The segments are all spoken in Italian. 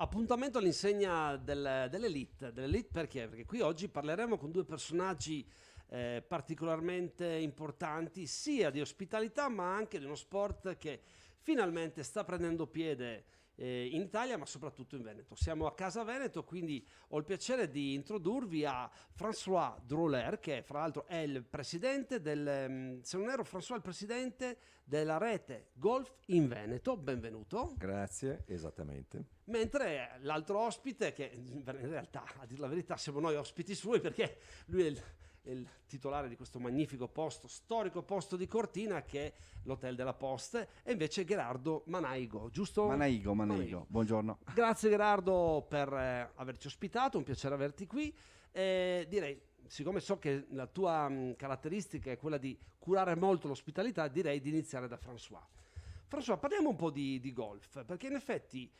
Appuntamento all'insegna dell'Elite. Dell'Elite perché? Perché qui oggi parleremo con due personaggi particolarmente importanti, sia di ospitalità ma anche di uno sport che finalmente sta prendendo piede in Italia ma soprattutto in Veneto. Siamo a Casa Veneto, quindi ho il piacere di introdurvi a François Droller, che fra l'altro è il presidente se non ero François, il presidente della rete Golf in Veneto. Benvenuto. Grazie, esattamente. Mentre l'altro ospite, che in realtà a dire la verità siamo noi ospiti suoi, perché lui è il titolare di questo magnifico posto, storico posto di Cortina, che è l'Hotel della Poste, e invece Gerardo Manaigo, giusto? Manaigo, buongiorno. Grazie Gerardo per averci ospitato, un piacere averti qui. Direi, siccome so che la tua caratteristica è quella di curare molto l'ospitalità, direi di iniziare da François. François, parliamo un po' di golf, perché in effetti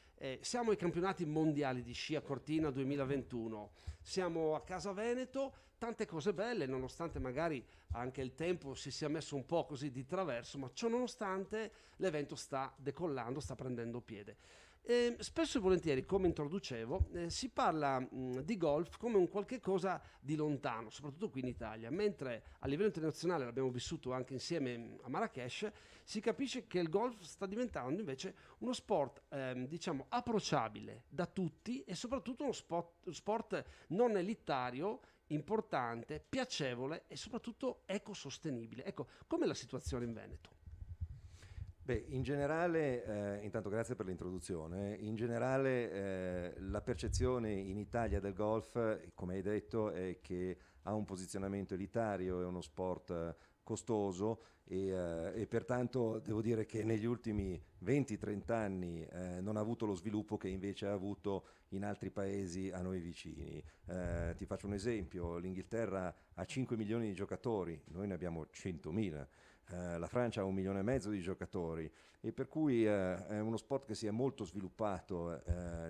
siamo ai campionati mondiali di sci a Cortina 2021, siamo a Casa Veneto, tante cose belle, nonostante magari anche il tempo si sia messo un po' così di traverso, ma ciò nonostante l'evento sta decollando, sta prendendo piede. Spesso e volentieri, come introducevo, si parla di golf come un qualche cosa di lontano, soprattutto qui in Italia, mentre a livello internazionale, l'abbiamo vissuto anche insieme a Marrakech, si capisce che il golf sta diventando invece uno sport diciamo approcciabile da tutti e soprattutto uno sport non elitario, importante, piacevole e soprattutto ecosostenibile. Ecco, com'è la situazione in Veneto? Beh, in generale, intanto grazie per l'introduzione, in generale la percezione in Italia del golf, come hai detto, è che ha un posizionamento elitario, è uno sport costoso e pertanto devo dire che negli ultimi 20-30 anni non ha avuto lo sviluppo che invece ha avuto in altri paesi a noi vicini. Ti faccio un esempio, l'Inghilterra ha 5 milioni di giocatori, noi ne abbiamo 100.000. La Francia ha 1,5 milioni di giocatori e per cui è uno sport che si è molto sviluppato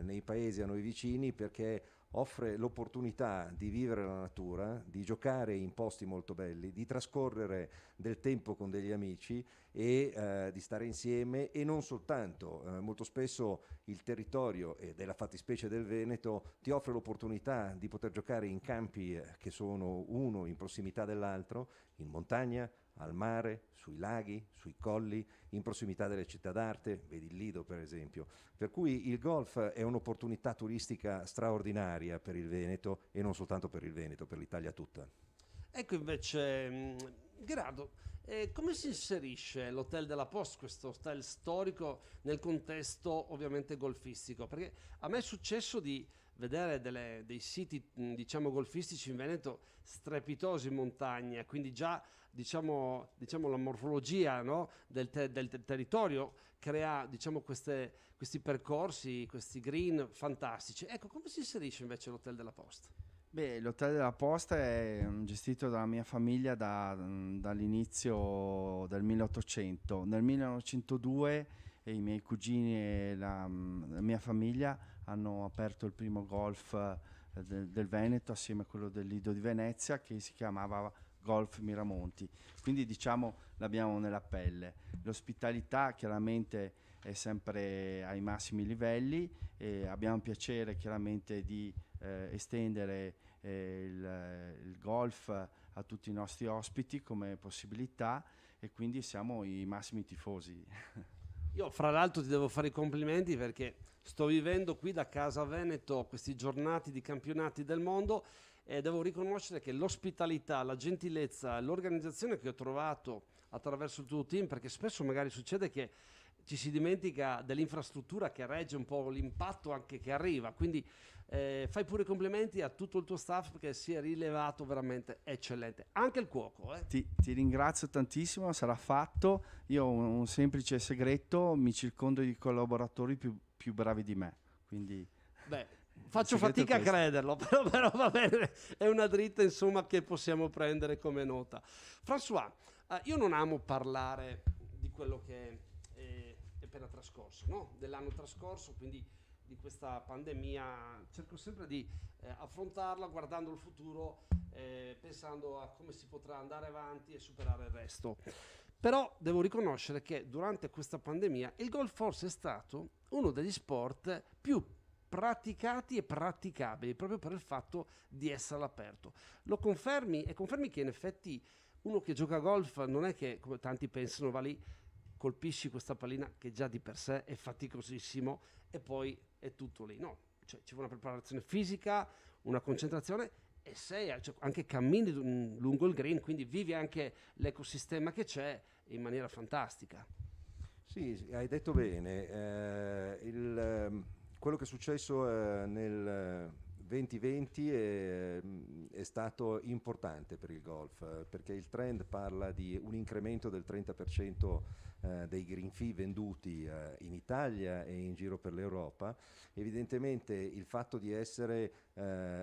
nei paesi a noi vicini perché offre l'opportunità di vivere la natura, di giocare in posti molto belli, di trascorrere del tempo con degli amici e di stare insieme e non soltanto. Molto spesso il territorio e della fattispecie del Veneto ti offre l'opportunità di poter giocare in campi che sono uno in prossimità dell'altro, in montagna, al mare, sui laghi, sui colli, in prossimità delle città d'arte, vedi il Lido per esempio. Per cui il golf è un'opportunità turistica straordinaria per il Veneto e non soltanto per il Veneto, per l'Italia tutta. Ecco invece, Gerardo, come si inserisce l'Hotel della Poste, questo hotel storico, nel contesto ovviamente golfistico? Perché a me è successo di vedere dei siti, diciamo, golfistici in Veneto strepitosi in montagna, quindi già, diciamo la morfologia, no, del territorio crea, diciamo, questi percorsi, questi green fantastici. Ecco, come si inserisce invece l'Hotel della Poste? Beh, l'Hotel della Posta è gestito dalla mia famiglia dall'inizio del 1800. Nel 1902 i miei cugini e la mia famiglia hanno aperto il primo golf del Veneto assieme a quello del Lido di Venezia, che si chiamava Golf Miramonti. Quindi diciamo l'abbiamo nella pelle. L'ospitalità chiaramente è sempre ai massimi livelli e abbiamo piacere chiaramente di estendere il golf a tutti i nostri ospiti come possibilità e quindi siamo i massimi tifosi. Io fra l'altro ti devo fare i complimenti perché sto vivendo qui da Casa Veneto questi giornati di campionati del mondo e devo riconoscere che l'ospitalità, la gentilezza, l'organizzazione che ho trovato attraverso il tuo team, perché spesso magari succede che ci si dimentica dell'infrastruttura che regge un po' l'impatto anche che arriva, quindi fai pure complimenti a tutto il tuo staff perché si è rilevato veramente eccellente, anche il cuoco. Ti ringrazio tantissimo, sarà fatto. Io ho un semplice segreto, mi circondo di collaboratori più bravi di me, quindi beh, faccio fatica a crederlo, però va bene, è una dritta insomma che possiamo prendere come nota. François, io non amo parlare di quello che è appena trascorso, no? Dell'anno trascorso, quindi di questa pandemia, cerco sempre di affrontarla guardando il futuro, pensando a come si potrà andare avanti e superare il resto. Però devo riconoscere che durante questa pandemia il golf forse è stato uno degli sport più praticati e praticabili, proprio per il fatto di essere all'aperto. Lo confermi e confermi che in effetti uno che gioca a golf non è che, come tanti pensano, va lì, colpisci questa pallina che già di per sé è faticosissimo e poi è tutto lì. No, cioè, ci vuole una preparazione fisica, una concentrazione e cioè, anche cammini lungo il green, quindi vivi anche l'ecosistema che c'è in maniera fantastica. Sì, hai detto bene. Quello che è successo nel 2020 è stato importante per il golf, perché il trend parla di un incremento del 30% dei green fee venduti in Italia e in giro per l'Europa. Evidentemente il fatto di essere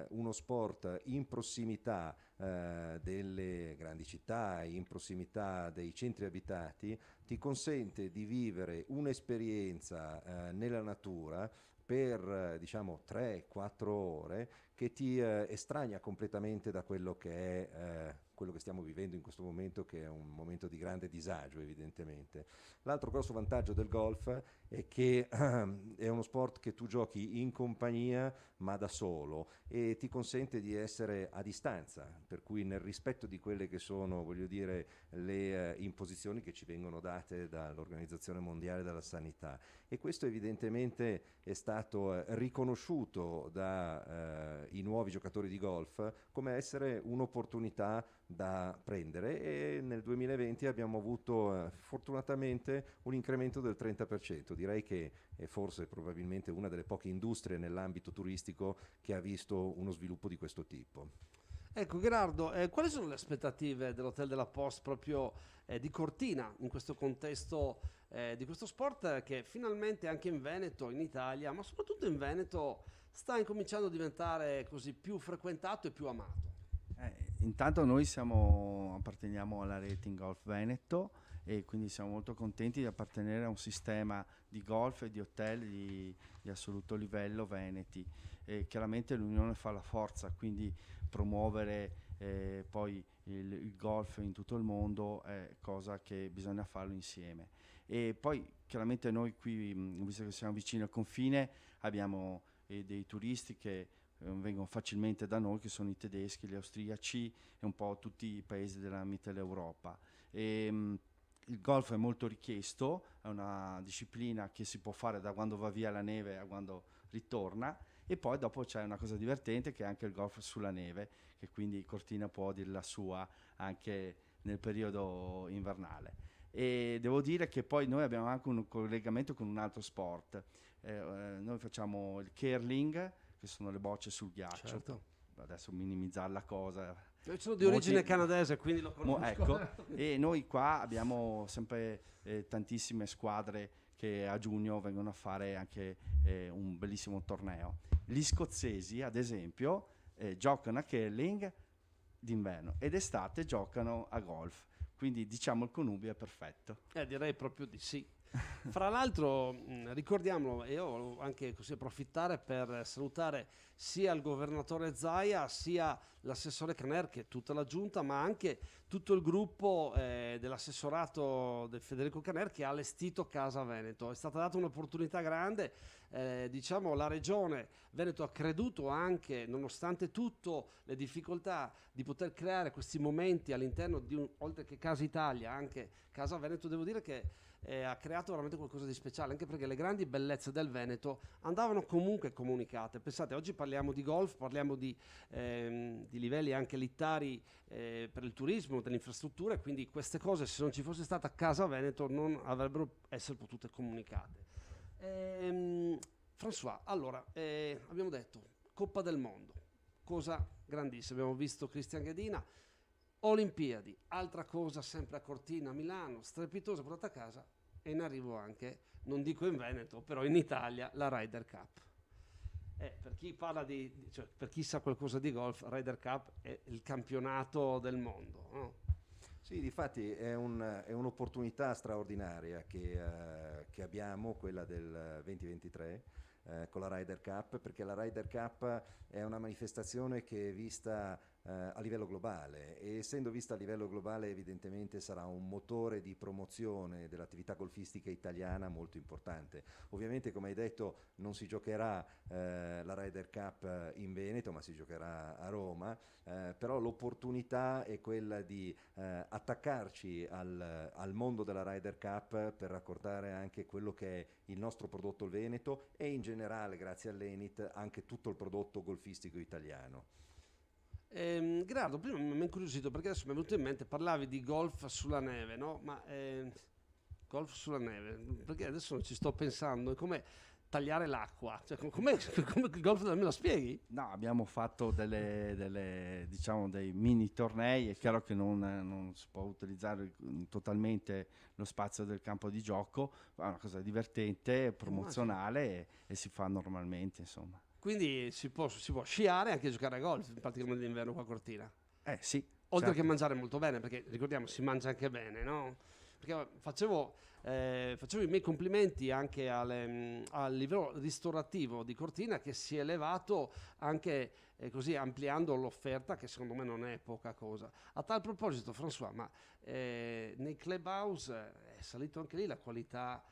uno sport in prossimità delle grandi città, in prossimità dei centri abitati, ti consente di vivere un'esperienza nella natura per diciamo 3-4 ore che ti estranea completamente da quello che è quello che stiamo vivendo in questo momento, che è un momento di grande disagio evidentemente. L'altro grosso vantaggio del golf è che è uno sport che tu giochi in compagnia ma da solo e ti consente di essere a distanza, per cui nel rispetto di quelle che sono, voglio dire, le imposizioni che ci vengono date dall'Organizzazione Mondiale della Sanità. E questo evidentemente è stato riconosciuto dai nuovi giocatori di golf come essere un'opportunità da prendere e nel 2020 abbiamo avuto fortunatamente un incremento del 30%. Direi che è forse probabilmente una delle poche industrie nell'ambito turistico che ha visto uno sviluppo di questo tipo. Ecco Gerardo, quali sono le aspettative dell'Hotel della Post proprio di Cortina in questo contesto di questo sport che finalmente anche in Veneto, in Italia, ma soprattutto in Veneto sta incominciando a diventare così più frequentato e più amato? Intanto noi apparteniamo alla Rating Golf Veneto e quindi siamo molto contenti di appartenere a un sistema di golf e di hotel di assoluto livello veneti. E chiaramente l'unione fa la forza, quindi promuovere poi il golf in tutto il mondo è cosa che bisogna farlo insieme. E poi chiaramente noi qui, visto che siamo vicini al confine, abbiamo dei turisti che vengono facilmente da noi, che sono i tedeschi, gli austriaci e un po' tutti i paesi della Mitteleuropa. Il golf è molto richiesto, è una disciplina che si può fare da quando va via la neve a quando ritorna, e poi dopo c'è una cosa divertente che è anche il golf sulla neve, che quindi Cortina può dire la sua anche nel periodo invernale. E devo dire che poi noi abbiamo anche un collegamento con un altro sport. Noi facciamo il curling, che sono le bocce sul ghiaccio. Certo. Adesso minimizzare la cosa. Io sono di origine canadese, quindi lo conosco. Ecco, e noi qua abbiamo sempre tantissime squadre che a giugno vengono a fare anche un bellissimo torneo. Gli scozzesi, ad esempio, giocano a curling d'inverno ed estate giocano a golf. Quindi diciamo il connubio è perfetto. Direi proprio di sì. Fra l'altro ricordiamolo, e io volevo anche così approfittare per salutare sia il governatore Zaia sia l'assessore Caner, che è tutta la giunta, ma anche tutto il gruppo dell'assessorato del Federico Caner che ha allestito Casa Veneto. È stata data un'opportunità grande, diciamo la regione Veneto ha creduto anche, nonostante tutto le difficoltà, di poter creare questi momenti all'interno di oltre che Casa Italia, anche Casa Veneto. Devo dire che ha creato veramente qualcosa di speciale, anche perché le grandi bellezze del Veneto andavano comunque comunicate. Pensate, oggi parliamo di golf, parliamo di livelli anche elitari per il turismo, delle infrastrutture, quindi queste cose, se non ci fosse stata Casa Veneto, non avrebbero essere potute comunicate. François, allora, abbiamo detto Coppa del Mondo, cosa grandissima, abbiamo visto Cristian Ghedina. Olimpiadi, altra cosa sempre a Cortina, Milano, strepitosa, portata a casa, e in arrivo anche, non dico in Veneto, però in Italia, la Ryder Cup. Per chi parla cioè, per chi sa qualcosa di golf, Ryder Cup è il campionato del mondo, no? Sì, difatti è un'opportunità straordinaria che abbiamo, quella del 2023, con la Ryder Cup, perché la Ryder Cup è una manifestazione che è vista a livello globale, e essendo vista a livello globale evidentemente sarà un motore di promozione dell'attività golfistica italiana molto importante. Ovviamente, come hai detto, non si giocherà la Ryder Cup in Veneto, ma si giocherà a Roma, però l'opportunità è quella di attaccarci al mondo della Ryder Cup per raccordare anche quello che è il nostro prodotto il Veneto e in generale, grazie all'Enit, anche tutto il prodotto golfistico italiano. Gerardo, prima mi ha incuriosito perché adesso mi è venuto in mente, parlavi di golf sulla neve, no? Ma golf sulla neve, perché adesso ci sto pensando, è come tagliare l'acqua, cioè come il golf, me lo spieghi? No, abbiamo fatto diciamo, dei mini tornei. È chiaro che non si può utilizzare totalmente lo spazio del campo di gioco, ma è una cosa divertente, promozionale e si fa normalmente, insomma. Quindi si può sciare e anche giocare a golf, praticamente d'inverno qua a Cortina. Sì. Oltre certo. che mangiare molto bene, perché ricordiamo si mangia anche bene, no? Perché facevo i miei complimenti anche al livello ristorativo di Cortina, che si è elevato anche così ampliando l'offerta, che secondo me non è poca cosa. A tal proposito, François, ma nei clubhouse è salito anche lì la qualità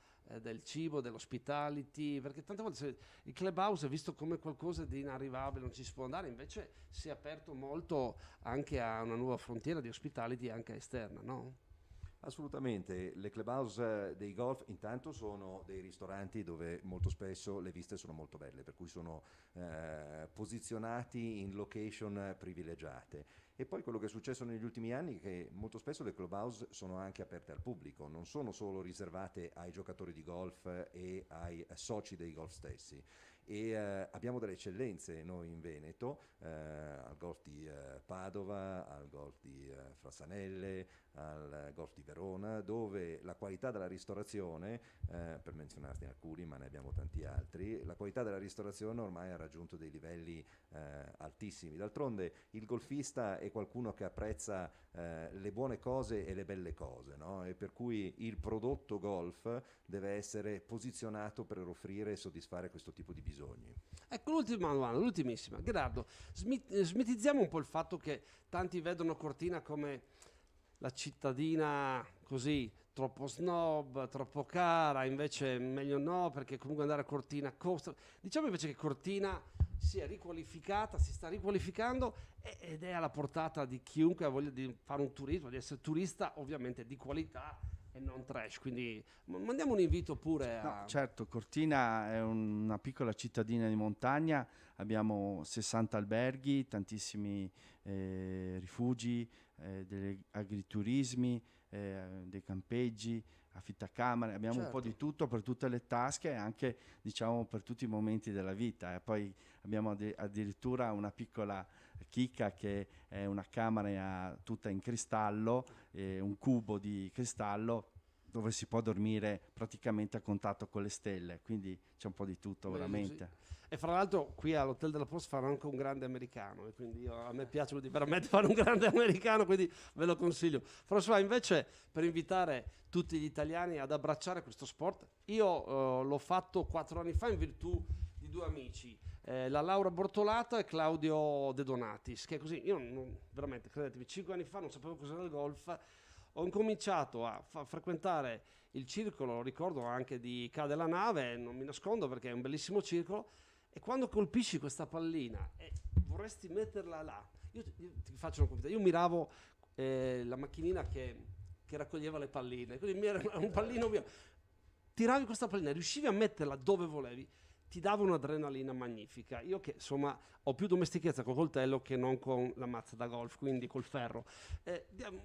del cibo, dell'hospitality, perché tante volte il clubhouse è visto come qualcosa di inarrivabile, non ci si può andare, invece si è aperto molto anche a una nuova frontiera di hospitality anche esterna, no? Assolutamente, le clubhouse dei golf intanto sono dei ristoranti dove molto spesso le viste sono molto belle, per cui sono posizionati in location privilegiate. E poi quello che è successo negli ultimi anni è che molto spesso le clubhouse sono anche aperte al pubblico, non sono solo riservate ai giocatori di golf e ai soci dei golf stessi. E abbiamo delle eccellenze noi in Veneto, al golf di Padova, al golf di Frassanelle, al golf di Verona, dove la qualità della ristorazione, per menzionarne alcuni, ma ne abbiamo tanti altri, la qualità della ristorazione ormai ha raggiunto dei livelli altissimi. D'altronde il golfista è qualcuno che apprezza le buone cose e le belle cose, no? E per cui il prodotto golf deve essere posizionato per offrire e soddisfare questo tipo di bisogni. Ecco l'ultima domanda, l'ultimissima. Gerardo, smitizziamo un po' il fatto che tanti vedono Cortina come la cittadina così troppo snob, troppo cara, invece meglio no, perché comunque andare a Cortina costa. Diciamo invece che Cortina si è riqualificata, si sta riqualificando ed è alla portata di chiunque ha voglia di fare un turismo, di essere turista ovviamente di qualità e non trash, quindi mandiamo un invito pure a... No, certo, Cortina è una piccola cittadina di montagna, abbiamo 60 alberghi, tantissimi rifugi, degli agriturismi, dei campeggi, affittacamere, abbiamo un po' di tutto per tutte le tasche e anche diciamo per tutti i momenti della vita. E poi abbiamo addirittura una piccola chicca che è una camera tutta in cristallo, un cubo di cristallo dove si può dormire praticamente a contatto con le stelle, quindi c'è un po' di tutto. Beh, veramente. Sì. E fra l'altro qui all'Hotel della Post fanno anche un grande americano, e quindi a me piace veramente fare un grande americano, quindi ve lo consiglio. François, invece, per invitare tutti gli italiani ad abbracciare questo sport, io l'ho fatto 4 anni fa in virtù di 2 amici, la Laura Bortolato e Claudio De Donatis, che così, io veramente, credetemi, 5 anni fa non sapevo cos'era il golf, ho incominciato a frequentare il circolo, ricordo anche di Ca' della Nave, non mi nascondo perché è un bellissimo circolo, e quando colpisci questa pallina e vorresti metterla là, io ti faccio una confessione, io miravo la macchinina che raccoglieva le palline, quindi mi era un pallino mio, tiravi questa pallina, riuscivi a metterla dove volevi, ti dava un'adrenalina magnifica. Io che insomma ho più domestichezza col coltello che non con la mazza da golf, quindi col ferro.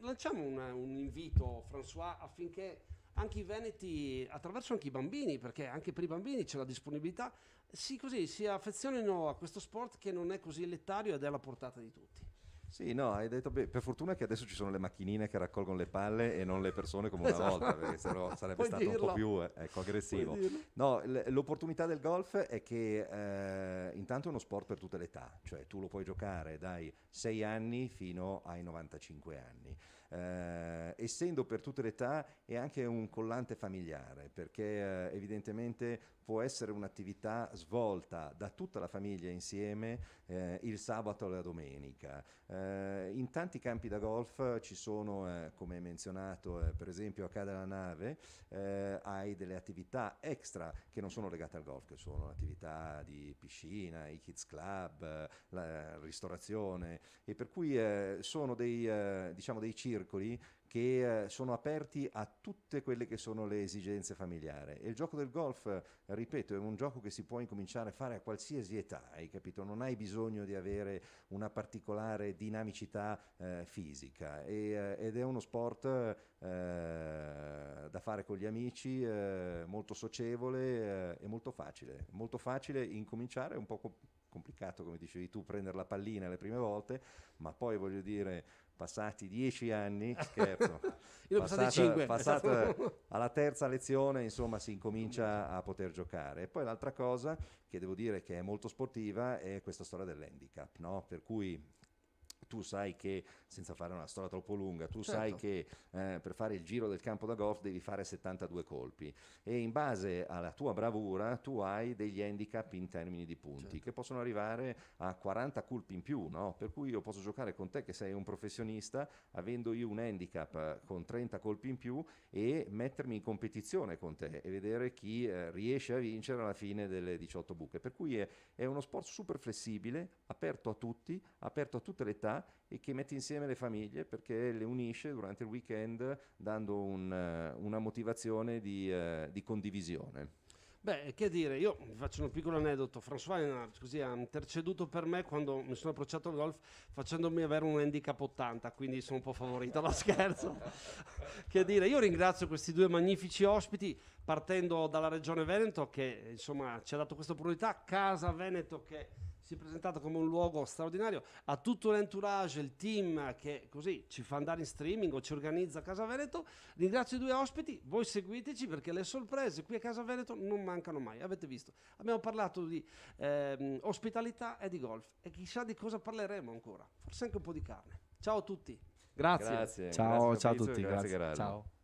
Lanciamo un invito, François, affinché anche i veneti, attraverso anche i bambini, perché anche per i bambini c'è la disponibilità, si affezionino a questo sport che non è così elitario ed è alla portata di tutti. Sì, no, hai detto bene, per fortuna che adesso ci sono le macchinine che raccolgono le palle e non le persone come una volta, perché sennò sarebbe stato un po' più aggressivo. No, l'opportunità del golf è che intanto è uno sport per tutte le età, cioè tu lo puoi giocare dai 6 anni fino ai 95 anni. essendo per tutte le età è anche un collante familiare, perché evidentemente può essere un'attività svolta da tutta la famiglia insieme il sabato e la domenica. In tanti campi da golf ci sono, come menzionato, per esempio a Ca' della Nave, hai delle attività extra che non sono legate al golf, che sono attività di piscina, i kids club, la ristorazione, e per cui sono diciamo dei circoli che sono aperti a tutte quelle che sono le esigenze familiari. E il gioco del golf, ripeto, è un gioco che si può incominciare a fare a qualsiasi età, hai capito? Non hai bisogno di avere una particolare dinamicità fisica, ed è uno sport da fare con gli amici, molto socievole e molto facile. Molto facile incominciare, un po' complicato, come dicevi tu, prendere la pallina le prime volte, ma poi voglio dire, passati 10 anni, scherzo, Io passati 5. passata alla terza lezione, insomma, si incomincia a poter giocare. E poi l'altra cosa che devo dire che è molto sportiva è questa storia dell'handicap, no? Per cui tu sai che, senza fare una storia troppo lunga, tu sai che per fare il giro del campo da golf devi fare 72 colpi, e in base alla tua bravura tu hai degli handicap in termini di punti, che possono arrivare a 40 colpi in più, no? Per cui io posso giocare con te che sei un professionista, avendo io un handicap con 30 colpi in più, e mettermi in competizione con te e vedere chi riesce a vincere alla fine delle 18 buche. Per cui è uno sport super flessibile, aperto a tutti, aperto a tutte le età, e che mette insieme le famiglie perché le unisce durante il weekend, dando una motivazione di condivisione. Beh, che dire, io vi faccio un piccolo aneddoto. François Hénard, così, ha interceduto per me quando mi sono approcciato al golf facendomi avere un handicap 80, quindi sono un po' favorito, no scherzo. Che dire, io ringrazio questi due magnifici ospiti, partendo dalla Regione Veneto che insomma ci ha dato questa opportunità, Casa Veneto che si è presentato come un luogo straordinario, a tutto l'entourage, il team che così ci fa andare in streaming o ci organizza Casa Veneto. Ringrazio i due ospiti, voi seguiteci perché le sorprese qui a Casa Veneto non mancano mai, avete visto. Abbiamo parlato di ospitalità e di golf, e chissà di cosa parleremo ancora, forse anche un po' di carne. Ciao a tutti, grazie. Grazie. Ciao, Grazie ciao a Fabrizio, tutti, grazie grazie. Gerardo. Ciao.